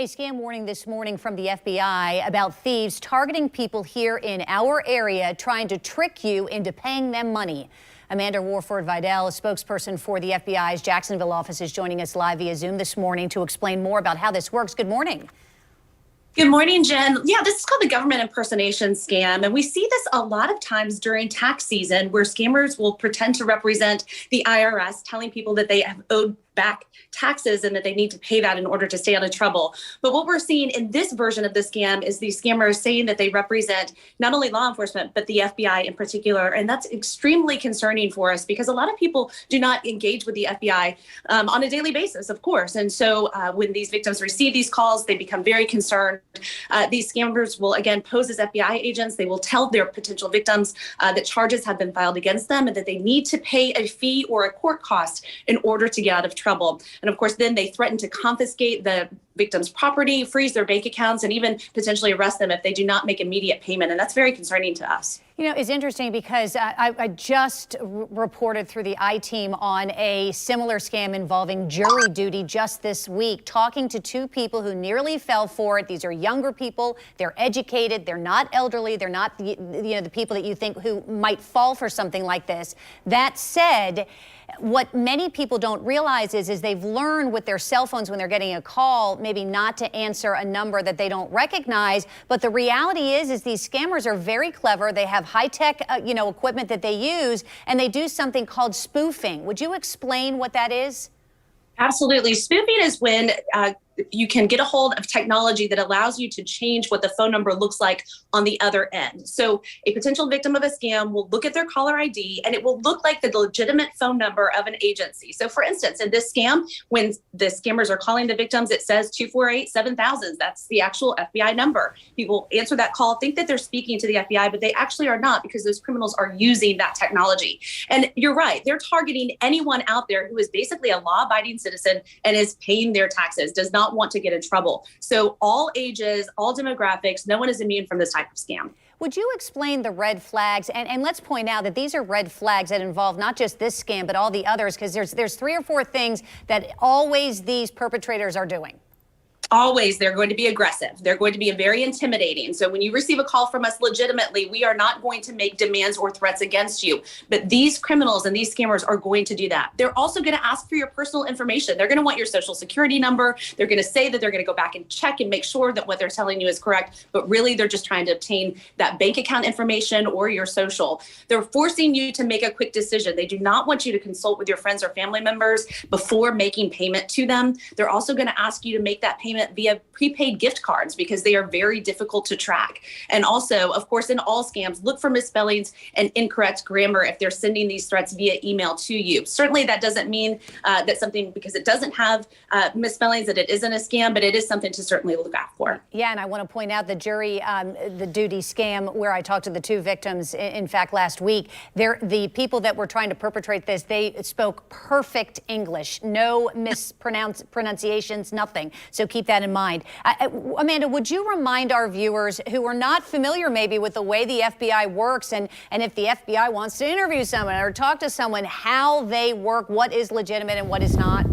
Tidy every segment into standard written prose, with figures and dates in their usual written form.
A scam warning this morning from the FBI about thieves targeting people here in our area, trying to trick you into paying them money. Amanda Warford-Vidal, a spokesperson for the FBI's Jacksonville office, is joining us live via Zoom this morning to explain more about how this works. Good morning. Good morning, Jen. Yeah, this is called the government impersonation scam. And we see this a lot of times during tax season where scammers will pretend to represent the IRS, telling people that they have owed back taxes and that they need to pay that in order to stay out of trouble. But what we're seeing in this version of the scam is these scammers saying that they represent not only law enforcement, but the FBI in particular. And that's extremely concerning for us because a lot of people do not engage with the FBI on a daily basis, of course. And so when these victims receive these calls, they become very concerned. These scammers will, again, pose as FBI agents. They will tell their potential victims that charges have been filed against them and that they need to pay a fee or a court cost in order to get out of trouble. And of course, then they threaten to confiscate the victim's property, freeze their bank accounts, and even potentially arrest them if they do not make immediate payment. And that's very concerning to us. You know, it's interesting because I just reported through the I-team on a similar scam involving jury duty just this week, talking to two people who nearly fell for it. These are younger people. They're educated. They're not elderly. They're not the people that you think who might fall for something like this. That said, what many people don't realize is they've learned with their cell phones when they're getting a call, maybe not to answer a number that they don't recognize. But the reality is these scammers are very clever. They have high-tech, equipment that they use, and they do something called spoofing. Would you explain what that is? Absolutely. Spoofing is when you can get a hold of technology that allows you to change what the phone number looks like on the other end. So a potential victim of a scam will look at their caller ID and it will look like the legitimate phone number of an agency. So for instance, in this scam, when the scammers are calling the victims, it says 248-7000. That's the actual FBI number. People answer that call, think that they're speaking to the FBI, but they actually are not because those criminals are using that technology. And you're right, they're targeting anyone out there who is basically a law-abiding citizen and is paying their taxes, does not want to get in trouble. So all ages, all demographics, no one is immune from this type of scam. Would you explain the red flags? And let's point out that these are red flags that involve not just this scam, but all the others, because there's 3 or 4 things that always these perpetrators are doing. Always, they're going to be aggressive. They're going to be very intimidating. So when you receive a call from us legitimately, we are not going to make demands or threats against you. But these criminals and these scammers are going to do that. They're also going to ask for your personal information. They're going to want your social security number. They're going to say that they're going to go back and check and make sure that what they're telling you is correct. But really, they're just trying to obtain that bank account information or your social. They're forcing you to make a quick decision. They do not want you to consult with your friends or family members before making payment to them. They're also going to ask you to make that payment via prepaid gift cards because they are very difficult to track. And also, of course, in all scams, look for misspellings and incorrect grammar if they're sending these threats via email to you. Certainly, that doesn't mean that something, because it doesn't have misspellings, that it isn't a scam, but it is something to certainly look out for. Yeah, and I want to point out the jury, the duty scam where I talked to the 2 victims, in fact, last week. The people that were trying to perpetrate this, they spoke perfect English, no mispronunciations, nothing. So keep that in mind. Amanda, would you remind our viewers who are not familiar maybe with the way the FBI works and if the FBI wants to interview someone or talk to someone, how they work, what is legitimate and what is not?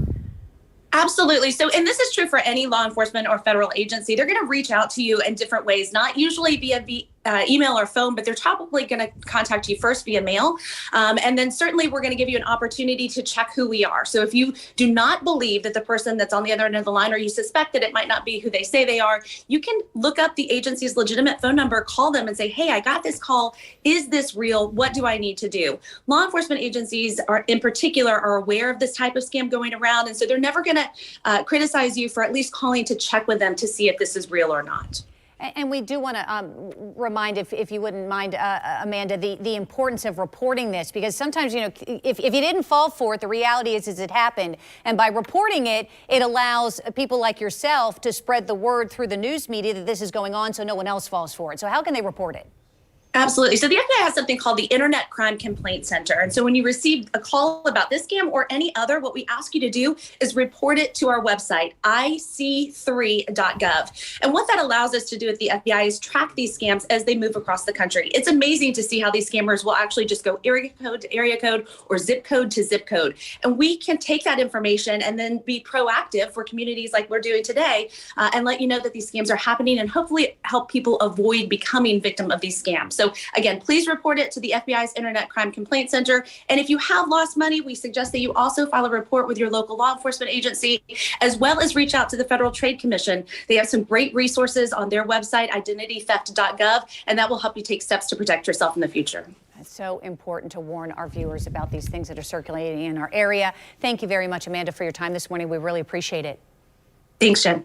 Absolutely. So, and this is true for any law enforcement or federal agency. They're going to reach out to you in different ways, not usually via email or phone, but they're probably going to contact you first via mail. And then certainly we're going to give you an opportunity to check who we are. So if you do not believe that the person that's on the other end of the line, or you suspect that it might not be who they say they are, you can look up the agency's legitimate phone number, call them and say, hey, I got this call. Is this real? What do I need to do? Law enforcement agencies in particular are aware of this type of scam going around. And so they're never going to criticize you for at least calling to check with them to see if this is real or not. And we do want to remind, if you wouldn't mind, Amanda, the importance of reporting this, because sometimes, if you didn't fall for it, the reality is it happened. And by reporting it, it allows people like yourself to spread the word through the news media that this is going on so no one else falls for it. So how can they report it? Absolutely. So the FBI has something called the Internet Crime Complaint Center. And so when you receive a call about this scam or any other, what we ask you to do is report it to our website, ic3.gov. And what that allows us to do at the FBI is track these scams as they move across the country. It's amazing to see how these scammers will actually just go area code to area code or zip code to zip code. And we can take that information and then be proactive for communities like we're doing today and let you know that these scams are happening and hopefully help people avoid becoming victim of these scams. So again, please report it to the FBI's Internet Crime Complaint Center. And if you have lost money, we suggest that you also file a report with your local law enforcement agency, as well as reach out to the Federal Trade Commission. They have some great resources on their website, identitytheft.gov, and that will help you take steps to protect yourself in the future. It's so important to warn our viewers about these things that are circulating in our area. Thank you very much, Amanda, for your time this morning. We really appreciate it. Thanks, Jen.